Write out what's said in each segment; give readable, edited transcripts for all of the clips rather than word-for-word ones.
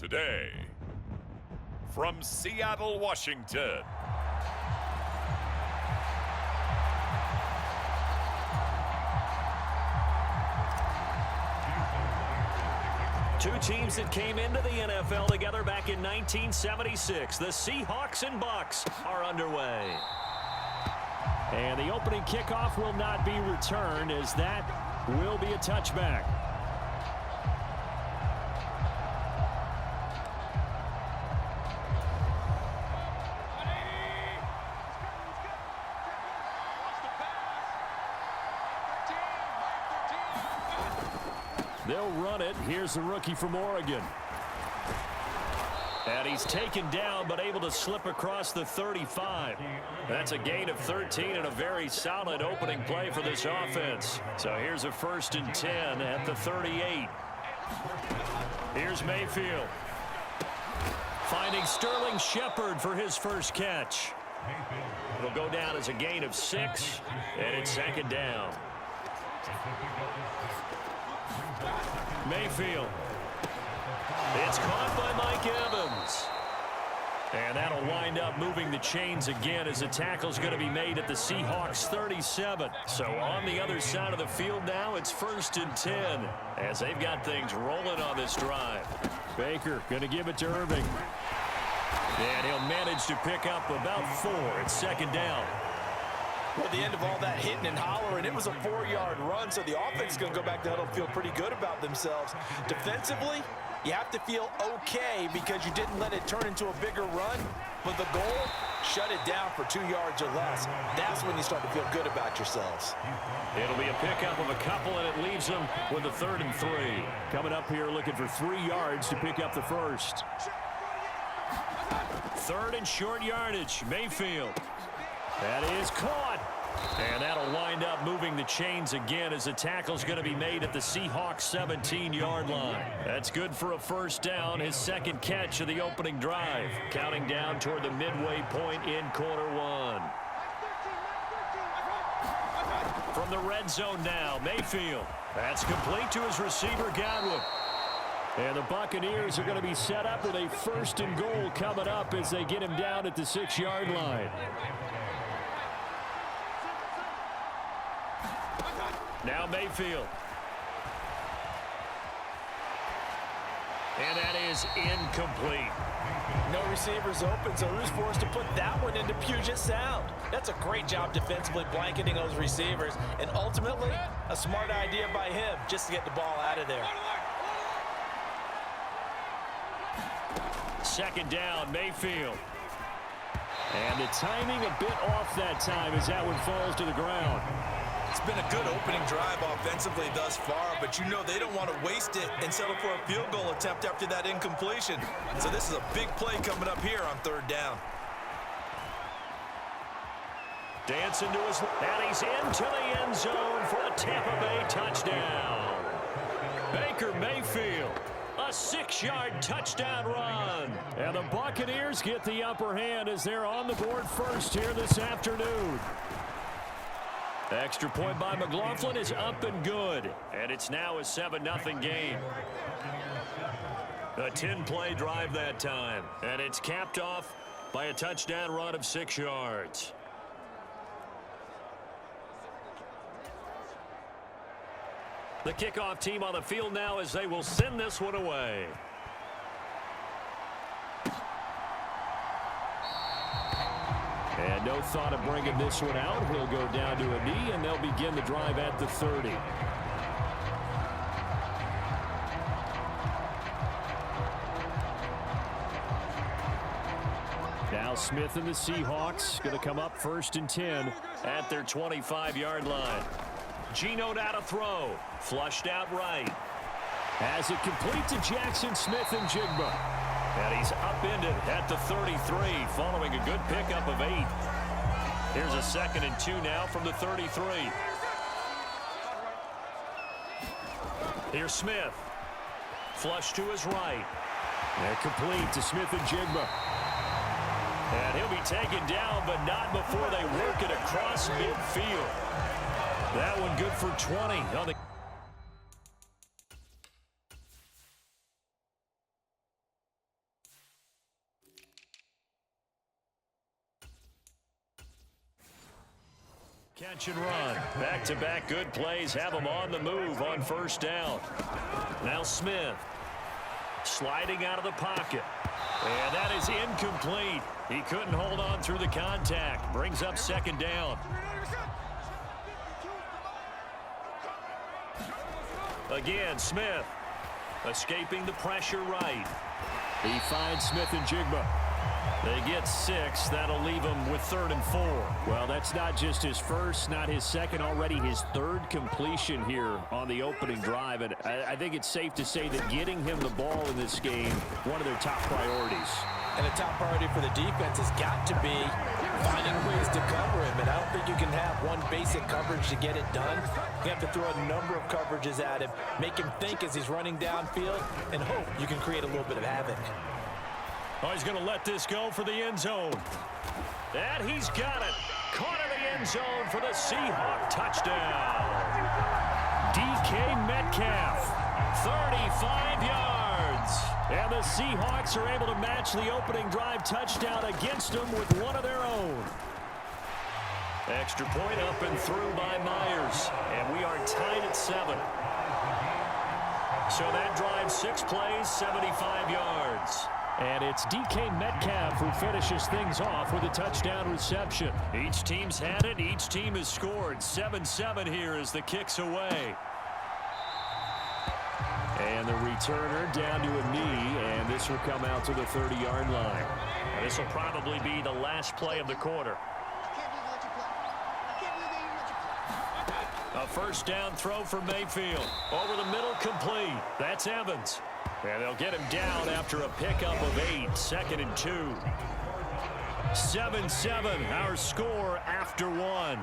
today, from Seattle, Washington, two teams that came into the NFL together back in 1976. The Seahawks and Bucs are underway. And the opening kickoff will not be returned, as that will be a touchback. They'll run it. Here's the rookie from Oregon. And he's taken down, but able to slip across the 35. That's a gain of 13 and a very solid opening play for this offense. So here's a 1st and 10 at the 38. Here's Mayfield. Finding Sterling Shepard for his first catch. It'll go down as a gain of 6, and it's 2nd down. Mayfield. It's caught by Mike Evans. And that'll wind up moving the chains again as the tackle's going to be made at the Seahawks 37. So on the other side of the field now, it's 1st and 10 as they've got things rolling on this drive. Baker going to give it to Irving. And he'll manage to pick up about 4. It's 2nd down. Well, at the end of all that hitting and hollering, it was a 4-yard run, so the offense is going to go back to huddle and feel pretty good about themselves. Defensively, you have to feel okay because you didn't let it turn into a bigger run, but the goal, shut it down for 2 yards or less. That's when you start to feel good about yourselves. It'll be a pickup of a couple, and it leaves them with a 3rd and 3. Coming up here looking for 3 yards to pick up the first. 3rd and short yardage, Mayfield. That is caught. And that'll wind up moving the chains again as the tackle's going to be made at the Seahawks 17-yard line. That's good for a 1st down, his 2nd catch of the opening drive. Counting down toward the midway point in quarter 1. From the red zone now, Mayfield. That's complete to his receiver, Godwin. And the Buccaneers are going to be set up with a 1st and goal coming up as they get him down at the 6-yard line. Now Mayfield. And that is incomplete. No receivers open, so who's forced to put that one into Puget Sound? That's a great job defensively blanketing those receivers, and ultimately, a smart idea by him just to get the ball out of there. 2nd down, Mayfield. And the timing a bit off that time as that one falls to the ground. It's been a good opening drive offensively thus far, but you know they don't want to waste it and settle for a field goal attempt after that incompletion. So this is a big play coming up here on 3rd down. Dancing to his, and he's into the end zone for a Tampa Bay touchdown. Baker Mayfield, a 6-yard touchdown run. And the Buccaneers get the upper hand as they're on the board first here this afternoon. Extra point by McLaughlin is up and good. And it's now a 7-0 game. A 10-play drive that time. And it's capped off by a touchdown run of 6 yards. The kickoff team on the field now as they will send this one away. And no thought of bringing this one out. He'll go down to a knee, and they'll begin the drive at the 30. Now Smith and the Seahawks going to come up 1st and 10 at their 25-yard line. Geno now to throw. Flushed out right. Has it complete to Jackson Smith and Jigba. And he's upended at the 33 following a good pickup of 8. Here's a 2nd and 2 now from the 33. Here's Smith. Flush to his right. And complete to Smith and Jigba. And he'll be taken down, but not before they work it across midfield. That one good for 20 on the Catch and run. Back-to-back good plays have him on the move on first down. Now Smith sliding out of the pocket. And that is incomplete. He couldn't hold on through the contact. Brings up second down. Again, Smith escaping the pressure right. He finds Smith and Jigba. They get 6. That'll leave him with 3rd and 4. Well, that's not just his first, not his second, already his 3rd completion here on the opening drive. And I think it's safe to say that getting him the ball in this game, one of their top priorities. And a top priority for the defense has got to be finding ways to cover him. And I don't think you can have one basic coverage to get it done. You have to throw a number of coverages at him, make him think as he's running downfield, and hope you can create a little bit of havoc. Oh, he's going to let this go for the end zone. And he's got it. Caught in the end zone for the Seahawks touchdown. DK Metcalf, 35 yards. And the Seahawks are able to match the opening drive touchdown against them with one of their own. Extra point up and through by Myers. And we are tied at 7. So that drive 6 plays, 75 yards. And it's DK Metcalf who finishes things off with a touchdown reception. Each team's had it. Each team has scored. 7-7 here as the kick's away. And the returner down to a knee, and this will come out to the 30-yard line. This will probably be the last play of the quarter. A first down throw for Mayfield. Over the middle, complete. That's Evans. And they'll get him down after a pickup of 8. 2nd and 2. 7-7, our score after 1.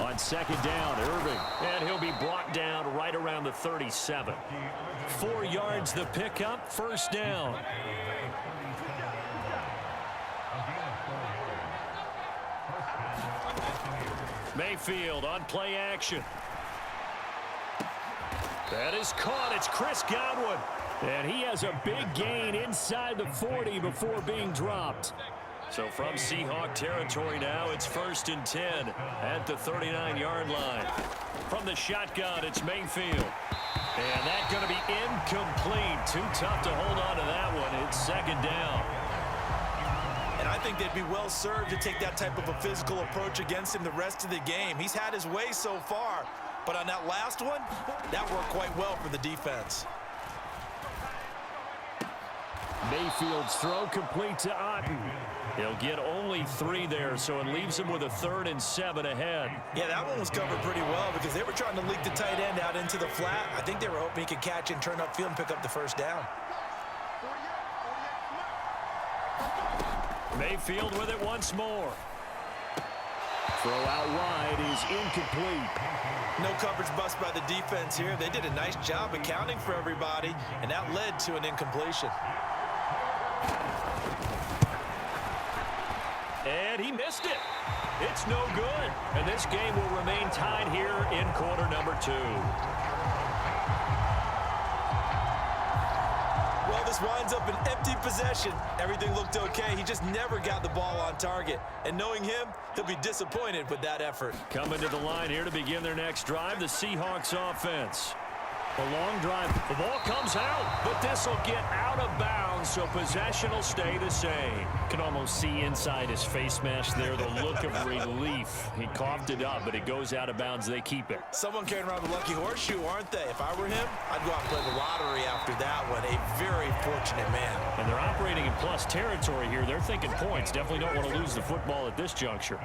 On second down, Irving. And he'll be brought down right around the 37. 4 yards the pickup, first down. Mayfield on play action. That is caught. It's Chris Godwin. And he has a big gain inside the 40 before being dropped. So from Seahawk territory now, it's 1st and 10 at the 39-yard line. From the shotgun, it's Mayfield. And that's going to be incomplete. Too tough to hold on to that one. It's 2nd down. And I think they'd be well served to take that type of a physical approach against him the rest of the game. He's had his way so far. But on that last one, that worked quite well for the defense. Mayfield's throw complete to Otten. He'll get only 3 there, so it leaves him with a 3rd and 7 ahead. Yeah, that one was covered pretty well because they were trying to leak the tight end out into the flat. I think they were hoping he could catch and turn upfield and pick up the first down. Mayfield with it once more. Throw out wide is incomplete. No coverage bust by the defense here. They did a nice job accounting for everybody, and that led to an incompletion. And he missed it. It's no good. And this game will remain tied here in quarter number 2. Well, this winds up an empty possession. Everything looked okay. He just never got the ball on target. And knowing him, he'll be disappointed with that effort. Coming to the line here to begin their next drive, the Seahawks offense. A long drive. The ball comes out, but this will get out of bounds, so possession will stay the same. Can almost see inside his face mask there the look of relief. He coughed it up, but it goes out of bounds. They keep it. Someone carrying around the lucky horseshoe, aren't they? If I were him, I'd go out and play the lottery after that one. A very fortunate man. And they're operating in plus territory here. They're thinking points. Definitely don't want to lose the football at this juncture.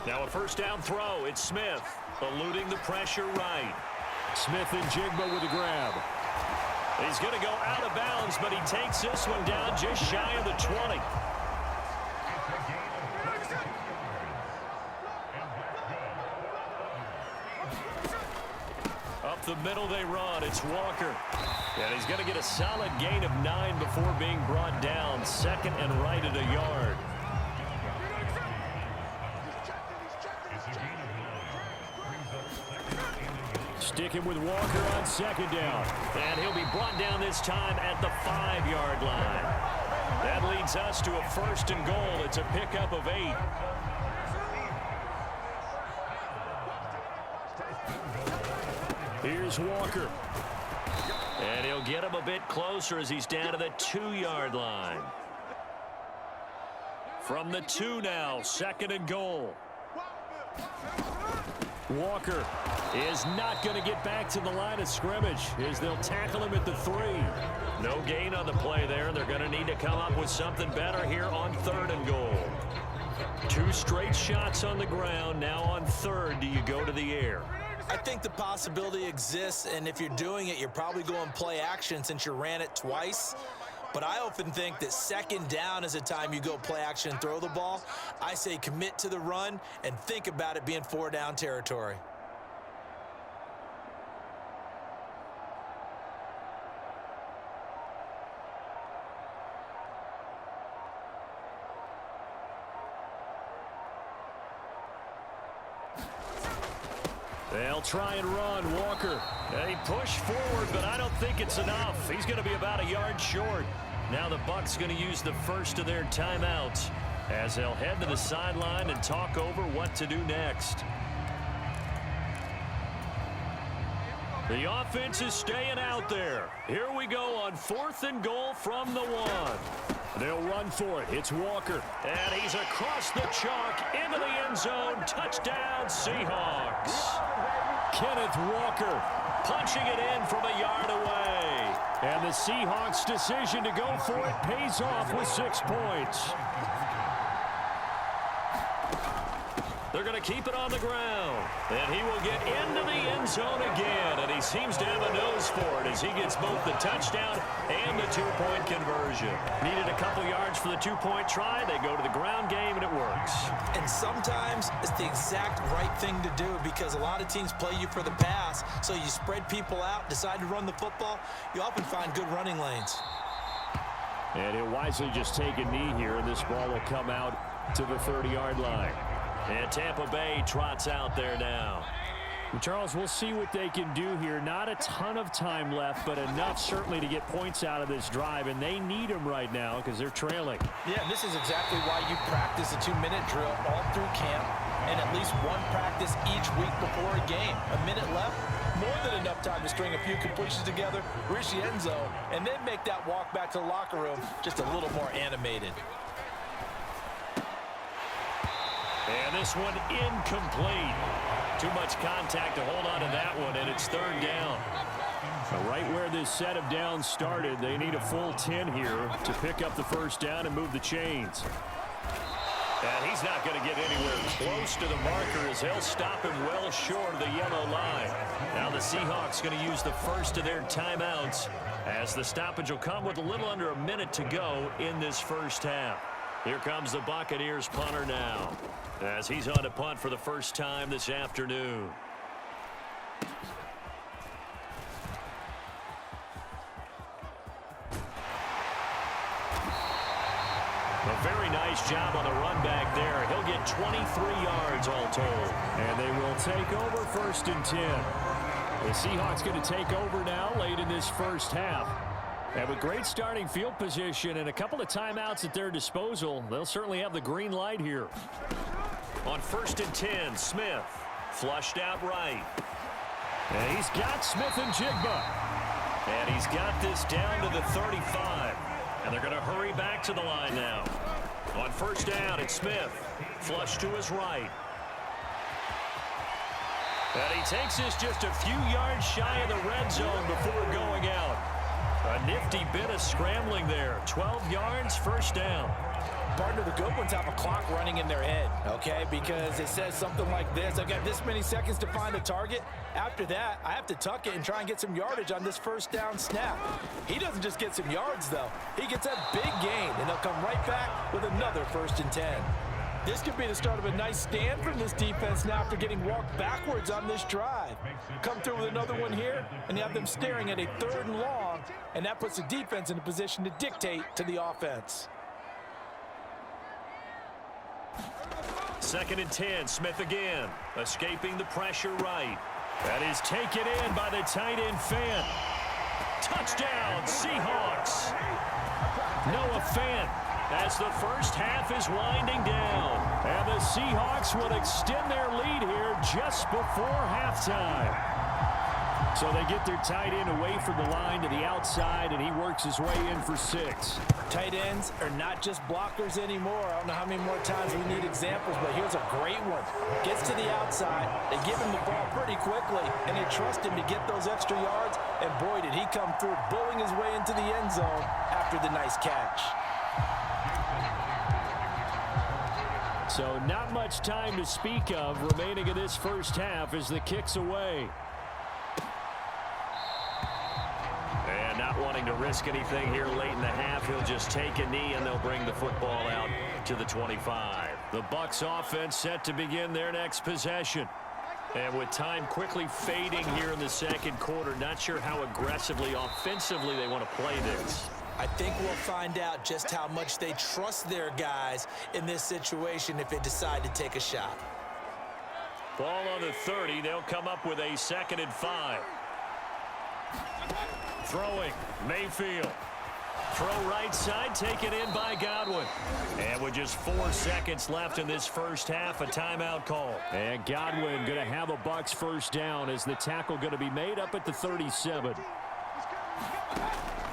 Now a first down throw. It's Smith. Eluding the pressure right. Smith and Jigba with a grab. He's going to go out of bounds, but he takes this one down just shy of the 20. Up the middle they run. It's Walker. And he's going to get a solid gain of 9 before being brought down. 2nd and right at a yard. Sticking with Walker on 2nd down. And he'll be brought down this time at the 5-yard line. That leads us to a 1st and goal. It's a pickup of 8. Here's Walker. And he'll get him a bit closer as he's down to the 2-yard line. From the 2 now, 2nd and goal. Walker is not going to get back to the line of scrimmage as they'll tackle him at the 3. No gain on the play there. They're going to need to come up with something better here on 3rd and goal. 2 straight shots on the ground. Now on 3rd, do you go to the air? I think the possibility exists, and if you're doing it, you're probably going play action since you ran it twice. But I often think that 2nd down is a time you go play action and throw the ball. I say commit to the run and think about it being 4-down territory. They'll try and run. Walker. They push forward, but I don't think it's enough. He's going to be about a yard short. Now the Bucs going to use the first of their timeouts as they'll head to the sideline and talk over what to do next. The offense is staying out there. Here we go on 4th and goal from the 1. They'll run for it. It's Walker. And he's across the chalk into the end zone. Touchdown, Seahawks. Kenneth Walker punching it in from a yard away. And the Seahawks' decision to go for it pays off with 6 points. They're going to keep it on the ground. And he will get into the end zone again. And he seems to have a nose for it as he gets both the touchdown and the 2-point conversion. Needed a couple yards for the 2-point try. They go to the ground game, and it works. And sometimes it's the exact right thing to do because a lot of teams play you for the pass. So you spread people out, decide to run the football. You often find good running lanes. And he'll wisely just take a knee here, and this ball will come out to the 30-yard line. And Tampa Bay trots out there now. Charles, we'll see what they can do here. Not a ton of time left, but enough certainly to get points out of this drive, and they need them right now because they're trailing. Yeah, and this is exactly why you practice a 2-minute drill all through camp and at least one practice each week before a game. A minute left, more than enough time to string a few completions together, reach the end zone, and then make that walk back to the locker room just a little more animated. And this one incomplete. Too much contact to hold on to that one, and it's 3rd down. Right where this set of downs started, they need a full 10 here to pick up the 1st down and move the chains. And he's not going to get anywhere close to the marker as they'll stop him well short of the yellow line. Now the Seahawks going to use the first of their timeouts as the stoppage will come with a little under a minute to go in this 1st half. Here comes the Buccaneers punter now as he's on to punt for the first time this afternoon. A very nice job on the run back there. He'll get 23 yards all told. And they will take over 1st and 10. The Seahawks going to take over now late in this 1st half. And with great starting field position and a couple of timeouts at their disposal, they'll certainly have the green light here. On 1st and 10, Smith flushed out right. And he's got Smith and Jigba. And he's got this down to the 35. And they're going to hurry back to the line now. On 1st down, it's Smith. Flush to his right. And he takes this just a few yards shy of the red zone before going out. A nifty bit of scrambling there. 12 yards, 1st down. Partner, the good ones have a clock running in their head, okay? Because it says something like this. I've got this many seconds to find a target. After that, I have to tuck it and try and get some yardage on this 1st down snap. He doesn't just get some yards, though. He gets a big gain, and they'll come right back with another 1st and 10. This could be the start of a nice stand from this defense now after getting walked backwards on this drive. Come through with another one here, and you have them staring at a 3rd and long, and that puts the defense in a position to dictate to the offense. 2nd and 10, Smith again, escaping the pressure right. That is taken in by the tight end Fant. Touchdown, Seahawks. Noah Fant as the first half is winding down. And the Seahawks will extend their lead here just before halftime. So they get their tight end away from the line to the outside, and he works his way in for 6. Tight ends are not just blockers anymore. I don't know how many more times we need examples, but here's a great one. Gets to the outside, they give him the ball pretty quickly, and they trust him to get those extra yards, and boy, did he come through, bowling his way into the end zone after the nice catch. So not much time to speak of remaining in this first half as the kick's away. And not wanting to risk anything here late in the half, he'll just take a knee and they'll bring the football out to the 25. The Bucs offense set to begin their next possession. And with time quickly fading here in the second quarter, not sure how aggressively, offensively they want to play this. I think we'll find out just how much they trust their guys in this situation if they decide to take a shot. Ball on the 30. They'll come up with a 2nd and 5. Throwing, Mayfield. Throw right side, taken in by Godwin. And with just 4 seconds left in this first half, a timeout call. And Godwin going to have a Bucs first down as the tackle going to be made up at the 37.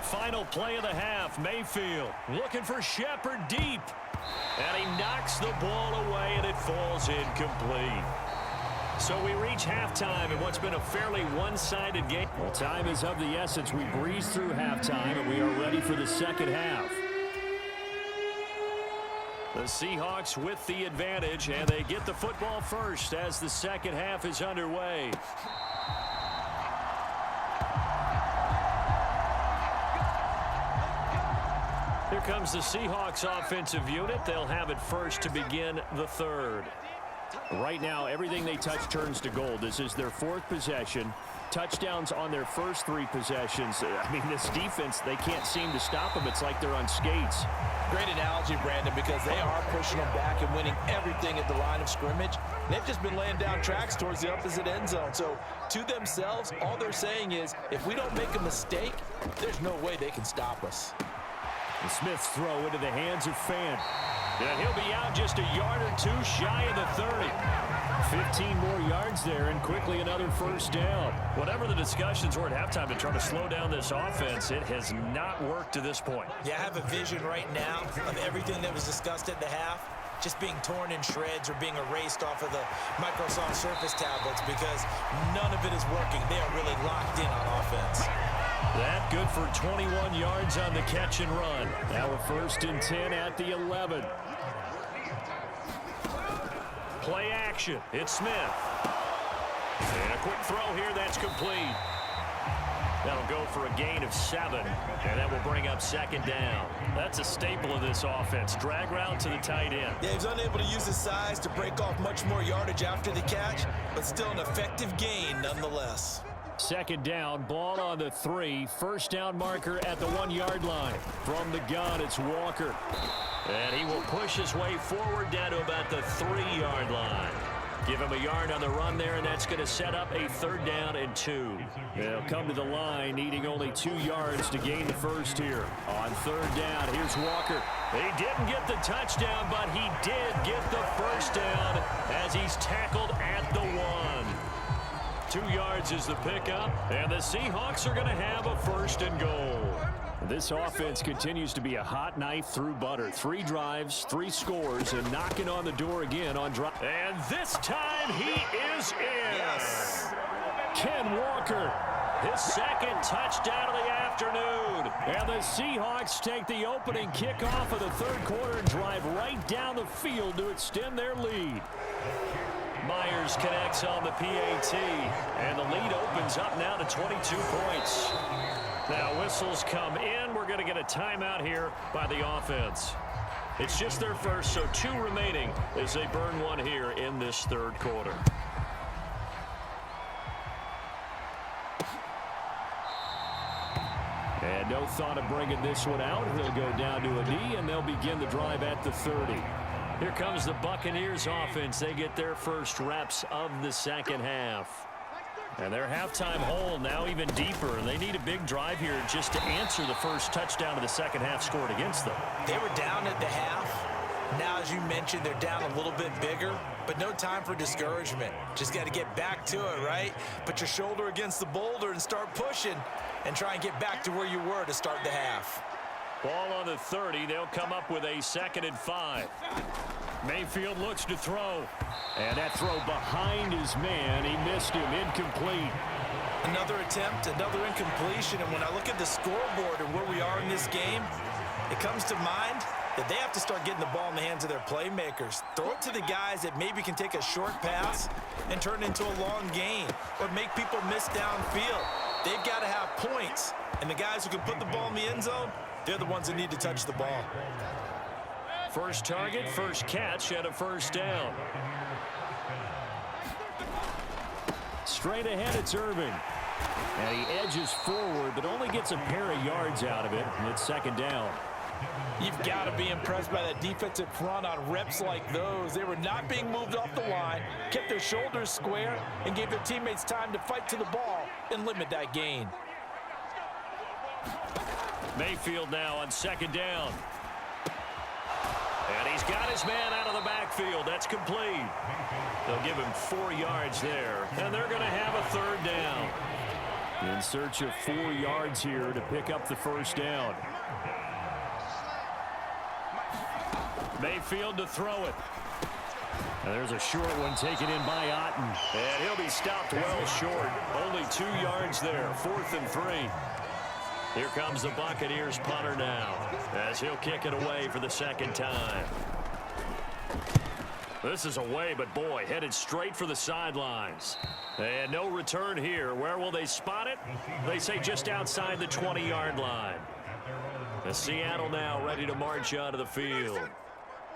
Final play of the half, Mayfield looking for Shepard deep. And he knocks the ball away, and it falls incomplete. So we reach halftime in what's been a fairly one-sided game. Well, time is of the essence. We breeze through halftime, and we are ready for the second half. The Seahawks with the advantage, and they get the football first as the second half is underway. Here comes the Seahawks offensive unit. They'll have it first to begin the third. Right now, everything they touch turns to gold. This is their 4th possession. Touchdowns on their first 3 possessions. I mean, this defense, they can't seem to stop them. It's like they're on skates. Great analogy, Brandon, because they are pushing them back and winning everything at the line of scrimmage. They've just been laying down tracks towards the opposite end zone. So to themselves, all they're saying is, if we don't make a mistake, there's no way they can stop us. The Smith's throw into the hands of Fant. And he'll be out just a yard or 2 shy of the 30. 15 more yards there, and quickly another first down. Whatever the discussions were at halftime to try to slow down this offense, it has not worked to this point. Yeah, I have a vision right now of everything that was discussed at the half just being torn in shreds or being erased off of the Microsoft Surface tablets because none of it is working. They are really locked in on offense. That good for 21 yards on the catch and run. Now a 1st and 10 at the 11. Play action. It's Smith. And a quick throw here. That's complete. That'll go for a gain of 7. And that will bring up 2nd down. That's a staple of this offense. Drag route to the tight end. Yeah, he's unable to use his size to break off much more yardage after the catch, but still an effective gain nonetheless. 2nd down, ball on the 3. First down marker at the 1-yard line. From the gun, it's Walker. And he will push his way forward down to about the 3-yard line. Give him a yard on the run there, and that's going to set up a 3rd down and 2. They'll come to the line, needing only 2 yards to gain the first here. On 3rd down, here's Walker. He didn't get the touchdown, but he did get the first down as he's tackled at the 1. 2 yards is the pickup, and the Seahawks are going to have a 1st and goal. This offense continues to be a hot knife through butter. 3 drives, 3 scores, and knocking on the door again on drive. And this time he is in. Yes. Ken Walker, his 2nd touchdown of the afternoon. And the Seahawks take the opening kickoff of the 3rd quarter and drive right down the field to extend their lead. Myers connects on the PAT, and the lead opens up now to 22 points. Now whistles come in. We're going to get a timeout here by the offense. It's just their first, so 2 remaining as they burn 1 here in this 3rd quarter. And no thought of bringing this one out. He'll go down to a knee, and they'll begin the drive at the 30. Here comes the Buccaneers offense. They get their first reps of the second half. And their halftime hole now even deeper. They need a big drive here just to answer the first touchdown of the second half scored against them. They were down at the half. Now, as you mentioned, they're down a little bit bigger, but no time for discouragement. Just got to get back to it, right? Put your shoulder against the boulder and start pushing and try and get back to where you were to start the half. Ball on the 30. They'll come up with a 2nd and 5. Mayfield looks to throw. And that throw behind his man. He missed him. Incomplete. Another attempt, another incompletion. And when I look at the scoreboard and where we are in this game, it comes to mind that they have to start getting the ball in the hands of their playmakers. Throw it to the guys that maybe can take a short pass and turn it into a long gain or make people miss downfield. They've got to have points. And the guys who can put the ball in the end zone, they're the ones that need to touch the ball. First target, first catch, and a first down. Straight ahead, it's Irving. And he edges forward, but only gets a pair of yards out of it. And it's 2nd down. You've got to be impressed by that defensive front on reps like those. They were not being moved off the line, kept their shoulders square, and gave their teammates time to fight to the ball and limit that gain. Mayfield now on 2nd down. And he's got his man out of the backfield. That's complete. They'll give him 4 yards there. And they're going to have a 3rd down. In search of 4 yards here to pick up the first down. Mayfield to throw it. And there's a short one taken in by Otten. And he'll be stopped well short. Only 2 yards there. 4th and 3. Here comes the Buccaneers punter now as he'll kick it away for the 2nd time. This is away, but boy, headed straight for the sidelines. And no return here. Where will they spot it? They say just outside the 20-yard line. The Seattle now ready to march out of the field.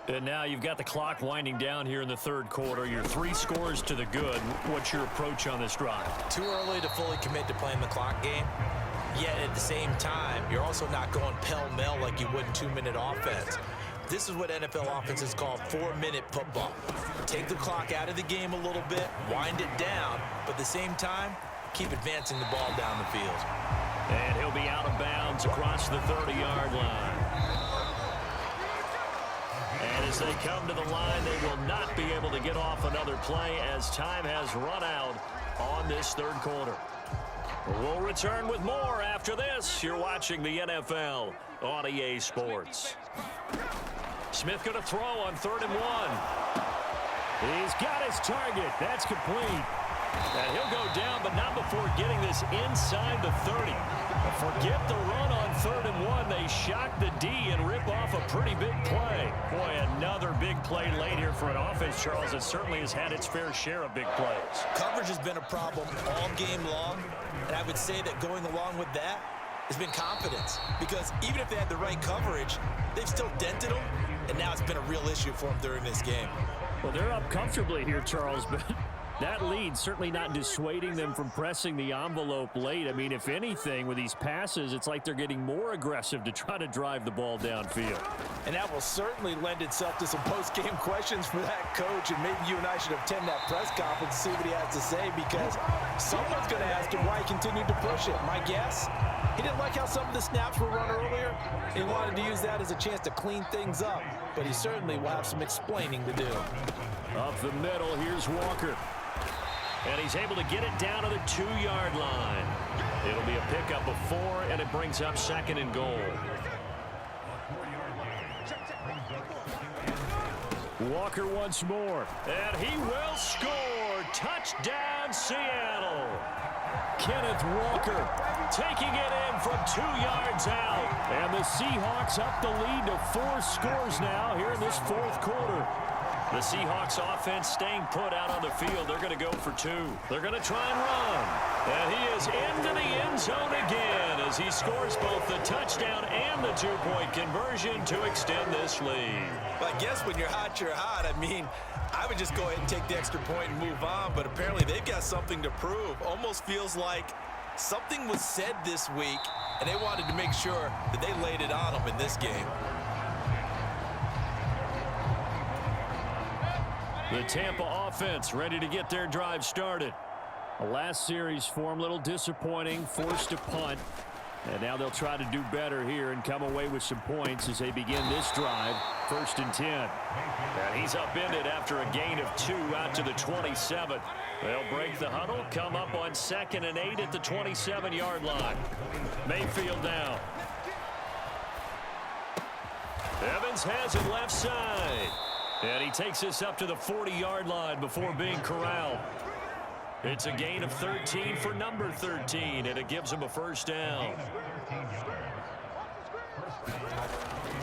And now you've got the clock winding down here in the 3rd quarter. You're 3 scores to the good. What's your approach on this drive? Too early to fully commit to playing the clock game. Yet at the same time, you're also not going pell-mell like you would in 2-minute offense. This is what NFL offenses call 4-minute football. Take the clock out of the game a little bit, wind it down, but at the same time, keep advancing the ball down the field. And he'll be out of bounds across the 30-yard line. And as they come to the line, they will not be able to get off another play as time has run out on this 3rd quarter. We'll return with more after this. You're watching the NFL on EA Sports. Smith going to throw on 3rd and 1. He's got his target. That's complete. And he'll go down, but not before getting this inside the 30. Forget the run on 3rd and 1. They shock the D and rip off a pretty big play. Boy, another big play late here for an offense, Charles, that certainly has had its fair share of big plays. Coverage has been a problem all game long, and I would say that going along with that has been confidence. Because even if they had the right coverage, they've still dented them, and now it's been a real issue for them during this game. Well, they're up comfortably here, Charles, but that lead certainly not dissuading them from pressing the envelope late. I mean, if anything, with these passes, it's like they're getting more aggressive to try to drive the ball downfield. And that will certainly lend itself to some post-game questions for that coach, and maybe you and I should attend that press conference and see what he has to say, because someone's going to ask him why he continued to push it. My guess, he didn't like how some of the snaps were run earlier. He wanted to use that as a chance to clean things up, but he certainly will have some explaining to do. Up the middle, here's Walker. And he's able to get it down to the 2-yard line. It'll be a pickup of 4, and it brings up 2nd and goal. Walker once more. And he will score. Touchdown, Seattle. Kenneth Walker taking it in from 2 yards out. And the Seahawks up the lead to 4 scores now here in this 4th quarter. The Seahawks offense staying put out on the field. They're going to go for 2. They're going to try and run. And he is into the end zone again as he scores both the touchdown and the 2-point conversion to extend this lead. Well, I guess when you're hot, you're hot. I mean, I would just go ahead and take the extra point and move on, but apparently they've got something to prove. Almost feels like something was said this week, and they wanted to make sure that they laid it on them in this game. The Tampa offense ready to get their drive started. The last series for him, a little disappointing, forced to punt. And now they'll try to do better here and come away with some points as they begin this drive. 1st and 10. And he's upended after a gain of 2 out to the 27. They'll break the huddle, come up on 2nd and 8 at the 27-yard line. Mayfield now. Evans has it left side. And he takes this up to the 40-yard line before being corralled. It's a gain of 13 for number 13, and it gives him a 1st down.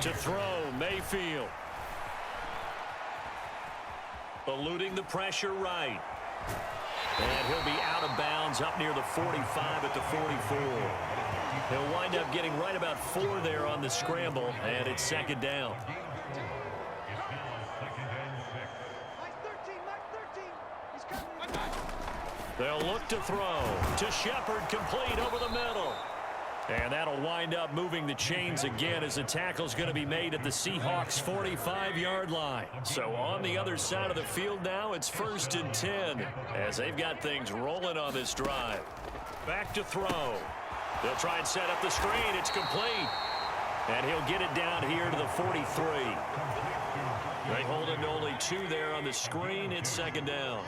To throw, Mayfield. Eluding the pressure right. And he'll be out of bounds up near the 45 at the 44. He'll wind up getting right about 4 there on the scramble, and it's 2nd down. They'll look to throw. To Shepard, complete over the middle. And that'll wind up moving the chains again as the tackle's going to be made at the Seahawks 45-yard line. So on the other side of the field now, it's 1st and 10 as they've got things rolling on this drive. Back to throw. They'll try and set up the screen. It's complete. And he'll get it down here to the 43. They hold him to only 2 there on the screen. It's 2nd down.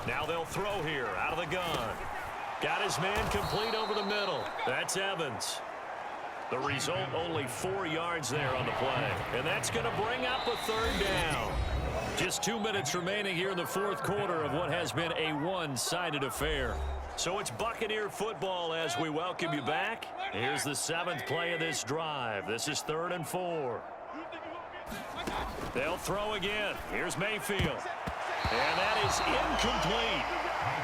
Now they'll throw here out of the gun. Got his man complete over the middle. That's Evans. The result, only 4 yards there on the play. And that's going to bring up a 3rd down. Just 2 minutes remaining here in the 4th quarter of what has been a one-sided affair. So it's Buccaneer football as we welcome you back. Here's the 7th play of this drive. This is 3rd and 4. They'll throw again. Here's Mayfield. And that is incomplete.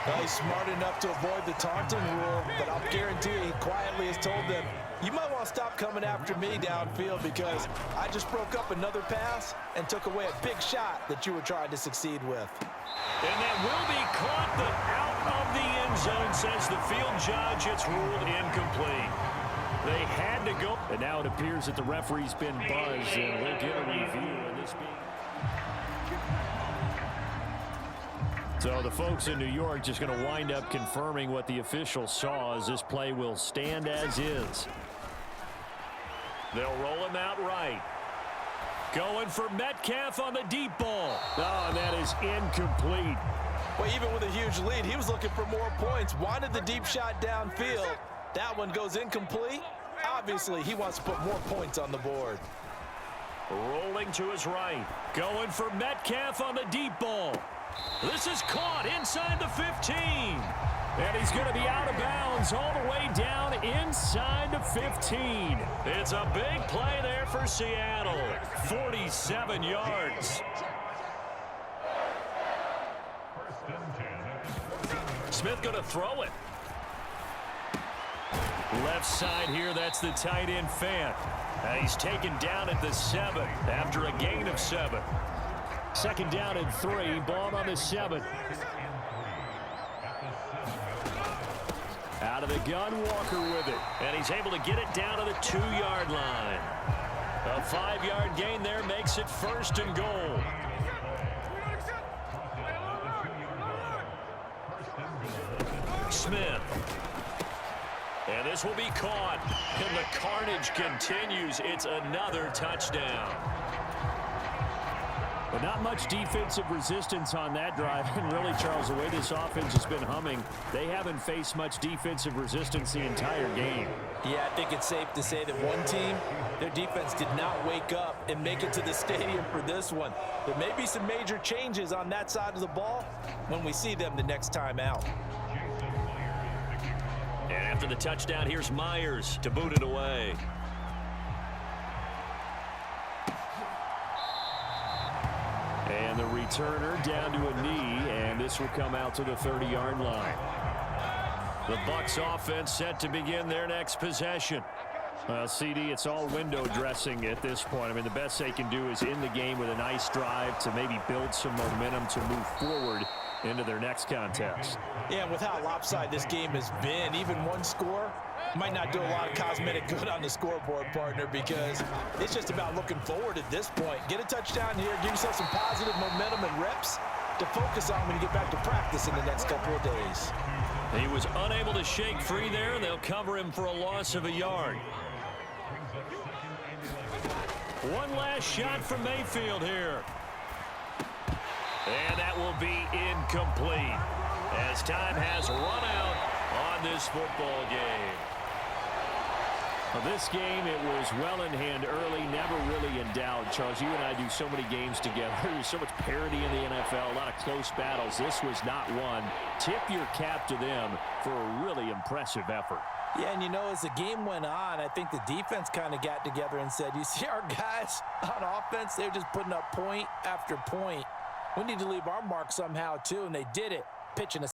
Well, he's smart enough to avoid the taunting rule, but I'll guarantee he quietly has told them, you might want to stop coming after me downfield because I just broke up another pass and took away a big shot that you were trying to succeed with. And that will be caught, but out of the end zone, says the field judge. It's ruled incomplete. They had to go. And now it appears that the referee's been buzzed, and we'll get a review of this being. So the folks in New York just going to wind up confirming what the official saw as this play will stand as is. They'll roll him out right. Going for Metcalf on the deep ball. Oh, and that is incomplete. Well, even with a huge lead, he was looking for more points. Wanted the deep shot downfield. That one goes incomplete. Obviously, he wants to put more points on the board. Rolling to his right. Going for Metcalf on the deep ball. This is caught inside the 15. And he's going to be out of bounds all the way down inside the 15. It's a big play there for Seattle. 47 yards. Smith going to throw it. Left side here, that's the tight end Fant. And he's taken down at the 7 after a gain of 7. 2nd down and 3, ball on the 7. Out of the gun, Walker with it. And he's able to get it down to the 2-yard line. A 5-yard gain there makes it 1st and goal. Smith. And this will be caught. And the carnage continues. It's another touchdown. But not much defensive resistance on that drive. And really, Charles, the way this offense has been humming, they haven't faced much defensive resistance the entire game. Yeah, I think it's safe to say that one team, their defense did not wake up and make it to the stadium for this one. There may be some major changes on that side of the ball when we see them the next time out. And after the touchdown, here's Myers to boot it away. And the returner down to a knee, and this will come out to the 30-yard line. The Bucs offense set to begin their next possession. CD, it's all window dressing at this point. I mean, the best they can do is in the game with a nice drive to maybe build some momentum to move forward into their next contest. Yeah, with how lopsided this game has been, even one score might not do a lot of cosmetic good on the scoreboard, partner, because it's just about looking forward at this point. Get a touchdown here, give yourself some positive momentum and reps, to focus on when you get back to practice in the next couple of days. He was unable to shake free there. They'll cover him for a loss of a yard. One last shot from Mayfield here. And that will be incomplete as time has run out on this football game. Well, this game, it was well in hand early, never really in doubt. Charles, you and I do so many games together. There's so much parity in the NFL, a lot of close battles. This was not one. Tip your cap to them for a really impressive effort. Yeah, and you know, as the game went on, I think the defense kind of got together and said, you see our guys on offense, they're just putting up point after point. We need to leave our mark somehow, too, and they did it, pitching a